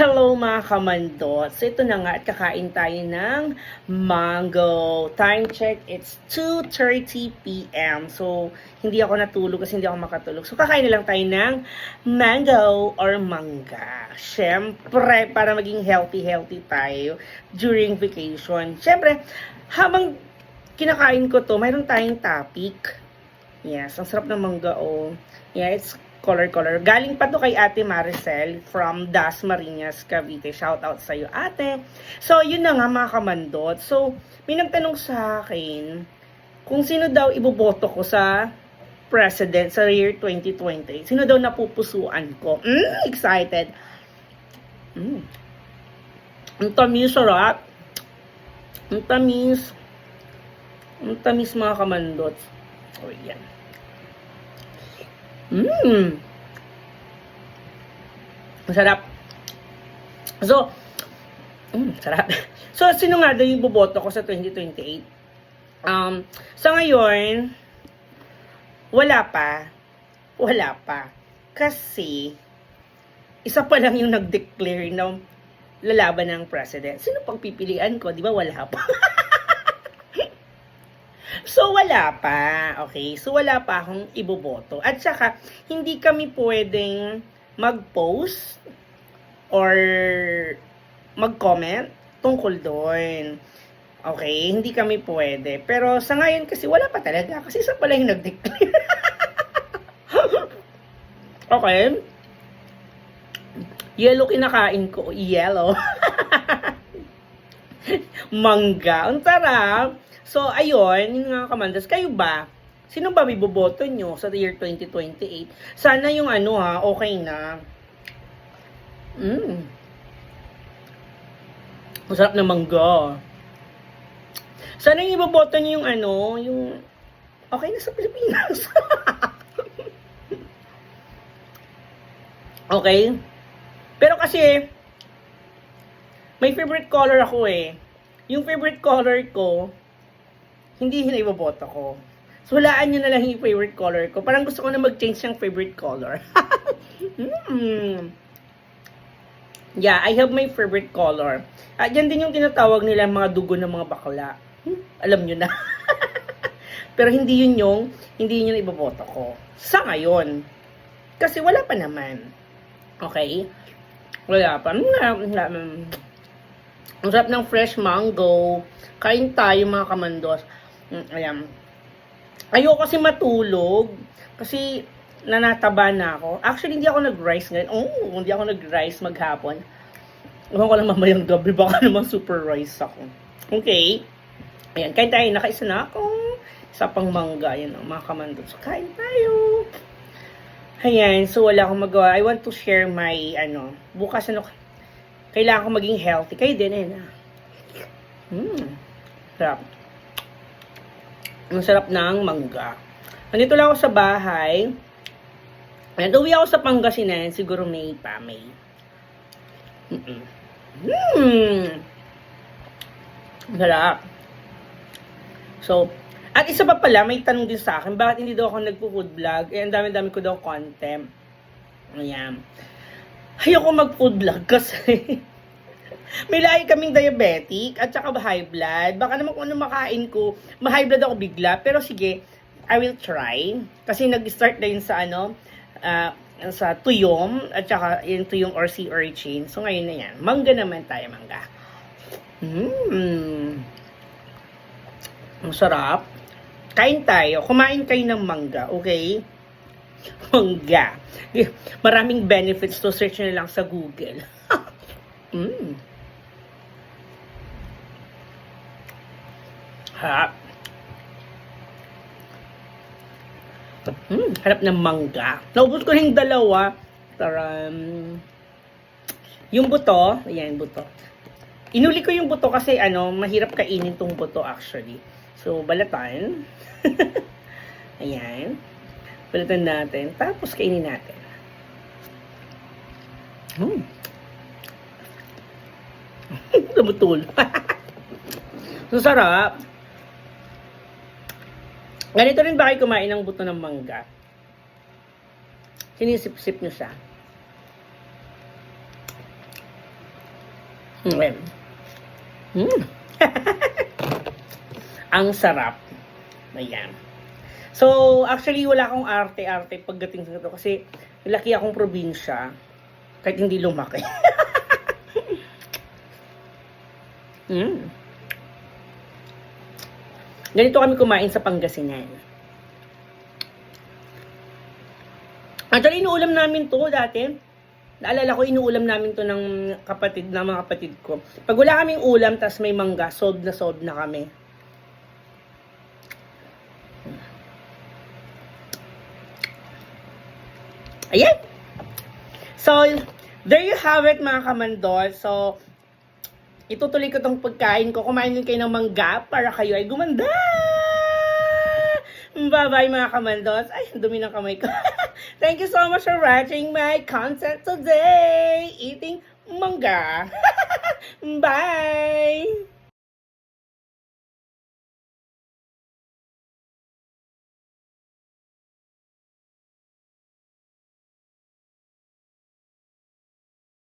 Hello mga kamandot. So ito na nga at kakain tayo ng mango. Time check, it's 2:30 p.m. So hindi ako natulog kasi hindi ako makatulog. So kakain na lang tayo ng mango or mangga. Syempre, para maging healthy tayo during vacation. Syempre, habang kinakain ko to, mayroon tayong topic. Yes, ang sarap ng mangga oh. Yeah, it's color. Galing pa to kay Ate Maricel from Dasmariñas, Cavite. Shout out sa iyo, Ate. So, yun na nga mga kamandot. So, may nagtanong sa akin kung sino daw iboboto ko sa president sa year 2020. Sino daw napupusuan ko? Excited. Ang tamis, sarap. Ang tamis. Ang tamis mga kamandot. O, yan. Masarap. So, sarap. So, sino nga daw yung boboto ko sa 2028? Sa ngayon, wala pa. Kasi, isa pa lang yung nag-declare na lalaban ng president. Sino pagpipilian ko? Di ba wala pa? So, wala pa. Okay? So, wala pa akong iboboto. At saka, hindi kami pwedeng mag-post or mag-comment tungkol doon. Okay? Hindi kami pwede. Pero sa ngayon kasi, wala pa talaga. Kasi isa pala yung nag-declare. Okay? Yellow kinakain ko. Yellow. Mangga. Ang sarap. So, ayun, yung mga kamandas, kayo ba? Sino ba may boboto nyo sa year 2028? Sana yung okay na. Masarap na mangga. Sana yung iboboto nyo yung okay na sa Pilipinas. Okay? Pero kasi, may favorite color ako eh. Yung favorite color ko, hindi na iboboto ko. So, hulaan nyo na lang yung favorite color ko. Parang gusto ko na mag-change yung favorite color. Yeah, I have my favorite color. At yan din yung tinatawag nila mga dugo ng mga bakla. Alam nyo na. Pero hindi yun yung iboboto ko. Sa ngayon. Kasi wala pa naman. Okay? Wala pa. Ang sarap ng fresh mango. Kain tayo mga kamandos. Ayan. Ayoko kasi matulog. Kasi nanataba na ako. Actually, hindi ako nag-rice ngayon. Hindi ako nag-rice maghapon. Ewan ko lang mamayang gabi. Baka naman super rice ako. Okay. Ayan. Kain tayo. Nakaisa na ako. Isa pang mangga. Ayan mga kamandos. Kain tayo. Ayan. So, wala akong magawa. I want to share my, bukas kailangan ko maging healthy. Kayo din, sarap. Ang sarap ng mangga. Nandito lang ako sa bahay. Ayan, uwi ako sa Pangasinan. Siguro May. Sarap. So, at isa pa pala, may tanong din sa akin, bakit hindi daw ako nagpo-food vlog? Ang dami-dami ko daw content. Ayan. Ayoko mag-food vlog kasi may lahi kaming diabetic at saka high blood. Baka naman kung ano makain ko, ma-high blood ako bigla. Pero sige, I will try. Kasi nag-start na yun sa sa tuyom at saka yung tuyong or sea urchin. So ngayon na yan. Mangga naman tayo, mangga. Ang sarap. Kain tayo. Kumain kayo ng mangga, okay? Mangga. Maraming benefits to. Search nyo lang sa Google. Harap. Harap ng mangga. Naubos ko na yung dalawa. Yung buto. Ayan, buto. Inuli ko yung buto kasi mahirap kainin tong buto actually. So, balatan. Ayan. Balatan natin. Tapos kainin natin. Nabutul. So, sarap. Ganito rin ba kayo kumain ng buto ng mangga? Sinisip-sip nyo siya. Mm. Mm. Ang sarap. Ayan. So, actually, wala akong arte-arte pagdating sa ito kasi laki akong probinsya kahit hindi lumaki. Mm. Ganito kami kumain sa Pangasinan. Actually, inuulam namin to dati. Naalala ko, inuulam namin to ng mga kapatid ko. Pag wala kaming ulam, tas may mangga, sold na kami. Ayan! So, there you have it mga kamandol. So, itutuloy ko tong pagkain ko. Kumain din kayo ng mangga para kayo ay gumanda! Bye-bye mga kamandos. Ay, dumi ng kamay ko. Thank you so much for watching my content today. Eating mangga. Bye!